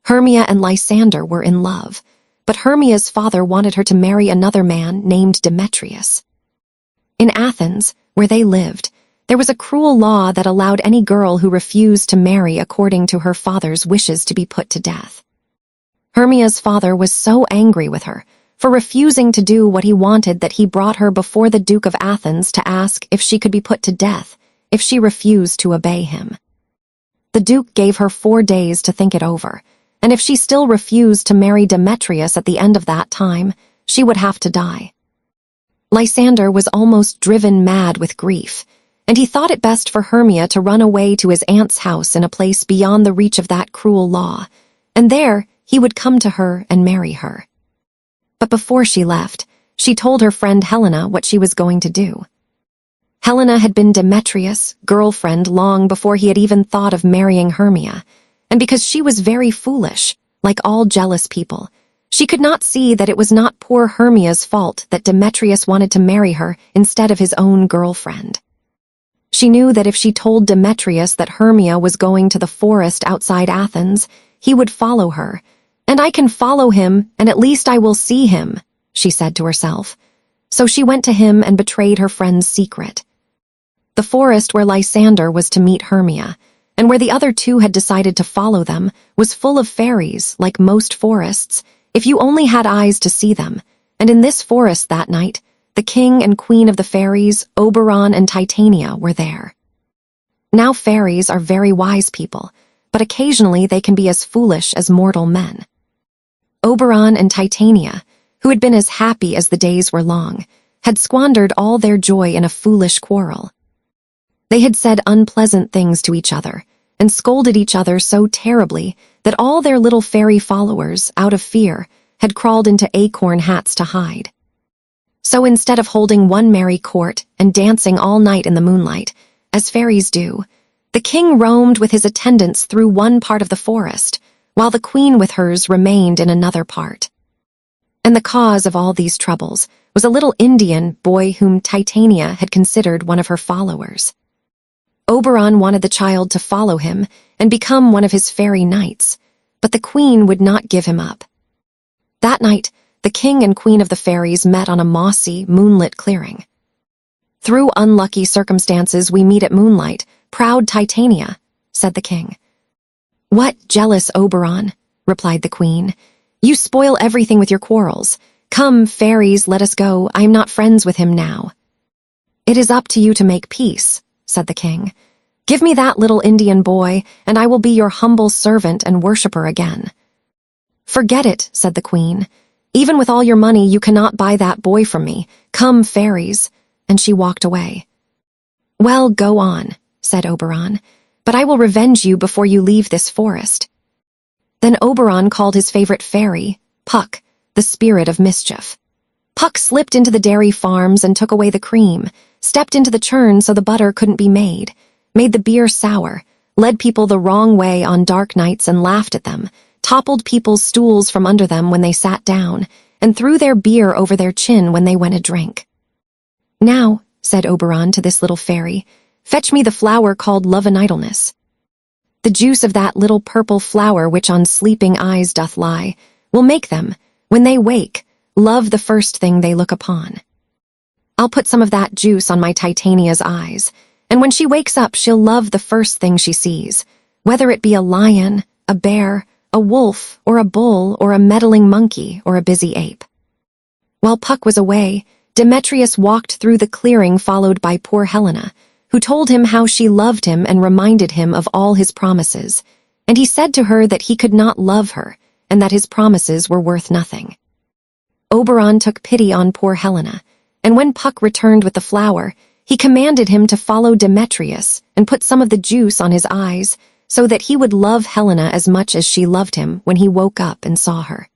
Hermia and Lysander were in love, but Hermia's father wanted her to marry another man named Demetrius. In Athens, where they lived, there was a cruel law that allowed any girl who refused to marry according to her father's wishes to be put to death. Hermia's father was so angry with her for refusing to do what he wanted that he brought her before the Duke of Athens to ask if she could be put to death if she refused to obey him. The Duke gave her 4 days to think it over, and if she still refused to marry Demetrius at the end of that time, she would have to die. Lysander was almost driven mad with grief, and he thought it best for Hermia to run away to his aunt's house in a place beyond the reach of that cruel law, and there he would come to her and marry her. But before she left, she told her friend Helena what she was going to do. Helena had been Demetrius' girlfriend long before he had even thought of marrying Hermia, and because she was very foolish, like all jealous people, she could not see that it was not poor Hermia's fault that Demetrius wanted to marry her instead of his own girlfriend. She knew that if she told Demetrius that Hermia was going to the forest outside Athens, he would follow her. "And I can follow him, and at least I will see him," she said to herself. So she went to him and betrayed her friend's secret. The forest where Lysander was to meet Hermia, and where the other two had decided to follow them, was full of fairies, like most forests, if you only had eyes to see them, and in this forest that night, the king and queen of the fairies, Oberon and Titania, were there. Now fairies are very wise people, but occasionally they can be as foolish as mortal men. Oberon and Titania, who had been as happy as the days were long, had squandered all their joy in a foolish quarrel. They had said unpleasant things to each other, and scolded each other so terribly that all their little fairy followers, out of fear, had crawled into acorn hats to hide. So instead of holding one merry court and dancing all night in the moonlight, as fairies do, the king roamed with his attendants through one part of the forest, while the queen with hers remained in another part. And the cause of all these troubles was a little Indian boy whom Titania had considered one of her followers. Oberon wanted the child to follow him and become one of his fairy knights, but the queen would not give him up. That night, the king and queen of the fairies met on a mossy, moonlit clearing. "Through unlucky circumstances we meet at moonlight, proud Titania," said the king. "What, jealous Oberon?" replied the queen. "You spoil everything with your quarrels. Come, fairies, let us go. I am not friends with him now." "It is up to you to make peace," said the king. "Give me that little Indian boy, and I will be your humble servant and worshipper again." "Forget it," said the queen. "Even with all your money, you cannot buy that boy from me. Come, fairies," and she walked away. "Well, go on," said Oberon, "but I will revenge you before you leave this forest." Then Oberon called his favorite fairy, Puck, the spirit of mischief. Puck slipped into the dairy farms and took away the cream, stepped into the churn so the butter couldn't be made the beer sour, led people the wrong way on dark nights and laughed at them, toppled people's stools from under them when they sat down, and threw their beer over their chin when they went to drink. "Now," said Oberon to this little fairy, "fetch me the flower called love and idleness. The juice of that little purple flower which on sleeping eyes doth lie, will make them, when they wake, love the first thing they look upon. I'll put some of that juice on my Titania's eyes, and when she wakes up she'll love the first thing she sees, whether it be a lion, a bear, a wolf, or a bull, or a meddling monkey, or a busy ape." While Puck was away, Demetrius walked through the clearing followed by poor Helena, who told him how she loved him and reminded him of all his promises, and he said to her that he could not love her, and that his promises were worth nothing. Oberon took pity on poor Helena, and when Puck returned with the flower, he commanded him to follow Demetrius and put some of the juice on his eyes so that he would love Helena as much as she loved him when he woke up and saw her.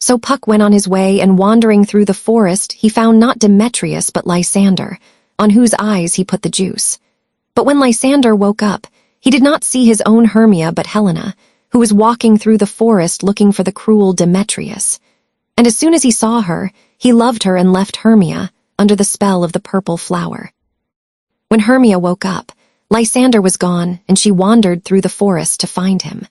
So Puck went on his way, and wandering through the forest, he found not Demetrius but Lysander, on whose eyes he put the juice. But when Lysander woke up, he did not see his own Hermia but Helena, who was walking through the forest looking for the cruel Demetrius. And as soon as he saw her, he loved her and left Hermia, under the spell of the purple flower. When Hermia woke up, Lysander was gone, and she wandered through the forest to find him.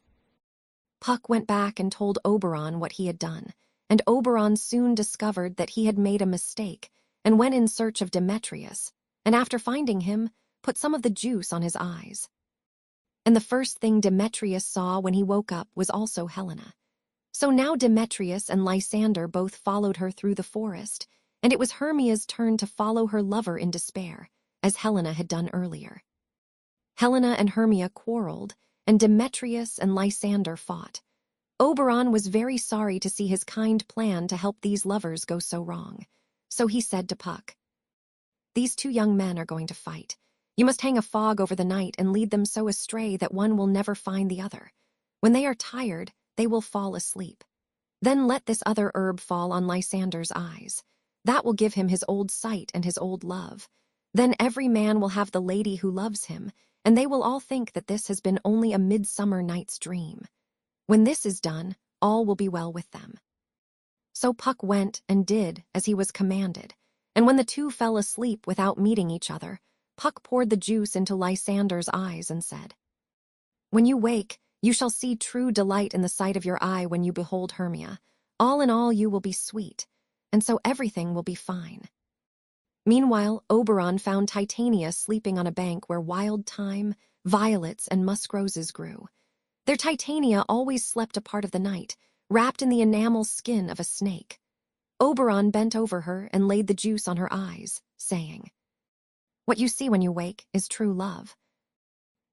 Puck went back and told Oberon what he had done, and Oberon soon discovered that he had made a mistake and went in search of Demetrius, and after finding him, put some of the juice on his eyes. And the first thing Demetrius saw when he woke up was also Helena. So now Demetrius and Lysander both followed her through the forest, and it was Hermia's turn to follow her lover in despair, as Helena had done earlier. Helena and Hermia quarreled, and Demetrius and Lysander fought. Oberon was very sorry to see his kind plan to help these lovers go so wrong, so he said to Puck, "These two young men are going to fight. You must hang a fog over the night and lead them so astray that one will never find the other. When they are tired, they will fall asleep. Then let this other herb fall on Lysander's eyes. That will give him his old sight and his old love. Then every man will have the lady who loves him, and they will all think that this has been only a midsummer night's dream. When this is done, all will be well with them." So Puck went and did as he was commanded, and when the two fell asleep without meeting each other, Puck poured the juice into Lysander's eyes and said, "When you wake, you shall see true delight in the sight of your eye when you behold Hermia. All in all you will be sweet, and so everything will be fine." Meanwhile, Oberon found Titania sleeping on a bank where wild thyme, violets, and musk roses grew. Their Titania always slept a part of the night, wrapped in the enamel skin of a snake. Oberon bent over her and laid the juice on her eyes, saying, "What you see when you wake is true love."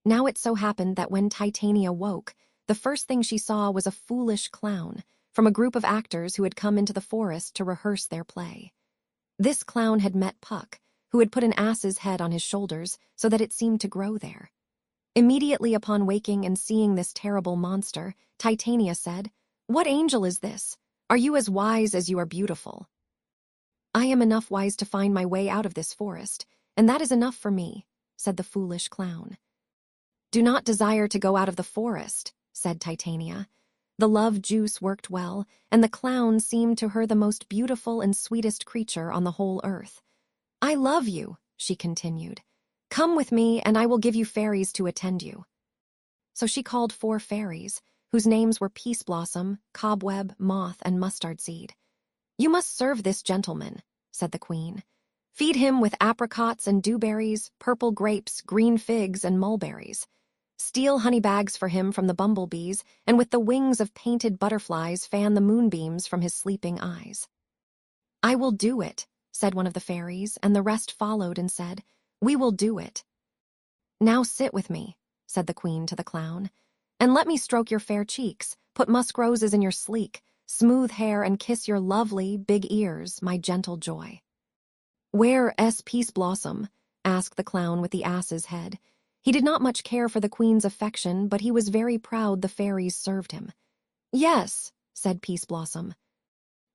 Now it so happened that when Titania woke, the first thing she saw was a foolish clown from a group of actors who had come into the forest to rehearse their play. This clown had met Puck, who had put an ass's head on his shoulders so that it seemed to grow there. Immediately upon waking and seeing this terrible monster, Titania said, "What angel is this? Are you as wise as you are beautiful?" "I am enough wise to find my way out of this forest, and that is enough for me," said the foolish clown. "Do not desire to go out of the forest," said Titania. The love juice worked well, and the clown seemed to her the most beautiful and sweetest creature on the whole earth. "I love you," she continued. "Come with me, and I will give you fairies to attend you." So she called 4 fairies, whose names were Peace Blossom, Cobweb, Moth, and Mustard Seed. "You must serve this gentleman," said the queen. "Feed him with apricots and dewberries, purple grapes, green figs, and mulberries. Steal honey bags for him from the bumblebees, and with the wings of painted butterflies fan the moonbeams from his sleeping eyes." "I will do it," said one of the fairies, and the rest followed and said, "We will do it." "Now sit with me," said the queen to the clown, "and let me stroke your fair cheeks, put musk roses in your sleek, smooth hair, and kiss your lovely, big ears, my gentle joy." "Where's Peace Blossom?" asked the clown with the ass's head. He did not much care for the queen's affection, but he was very proud the fairies served him. "Yes," said Peace Blossom.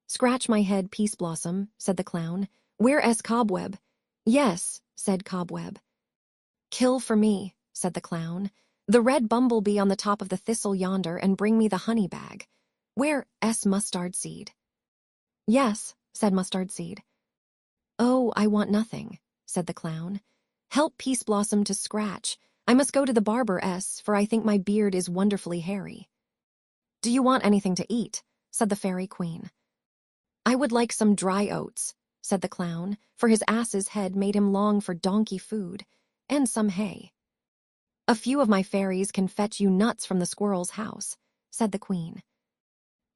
"Scratch my head, Peace Blossom," said the clown. "Where's Cobweb?" "Yes," said Cobweb. "Kill for me," said the clown, "the red bumblebee on the top of the thistle yonder, and bring me the honey bag. Where's Mustard Seed?" "Yes," said Mustard Seed. "Oh, I want nothing," said the clown. "Help Peace Blossom to scratch. I must go to the barber's, for I think my beard is wonderfully hairy." "Do you want anything to eat?" said the fairy queen. "I would like some dry oats," said the clown, for his ass's head made him long for donkey food, "and some hay." "A few of my fairies can fetch you nuts from the squirrel's house," said the queen.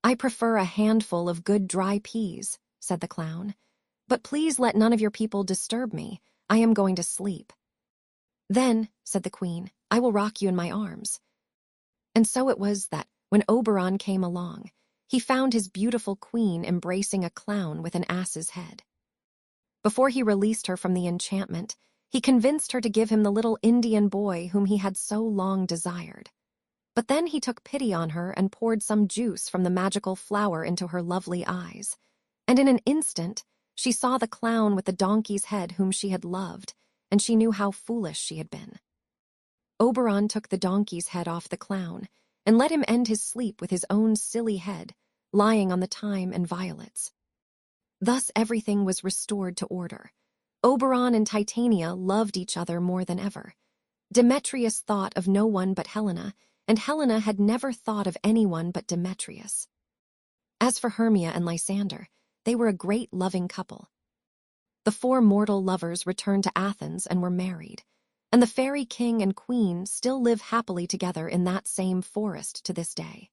"I prefer a handful of good dry peas," said the clown. "But please let none of your people disturb me. I am going to sleep." "Then," said the queen, "I will rock you in my arms." And so it was that, when Oberon came along, he found his beautiful queen embracing a clown with an ass's head. Before he released her from the enchantment, he convinced her to give him the little Indian boy whom he had so long desired. But then he took pity on her and poured some juice from the magical flower into her lovely eyes, and in an instant she saw the clown with the donkey's head whom she had loved, and she knew how foolish she had been. Oberon took the donkey's head off the clown and let him end his sleep with his own silly head, lying on the thyme and violets. Thus everything was restored to order. Oberon and Titania loved each other more than ever. Demetrius thought of no one but Helena, and Helena had never thought of anyone but Demetrius. As for Hermia and Lysander, they were a great loving couple. The four mortal lovers returned to Athens and were married, and the fairy king and queen still live happily together in that same forest to this day.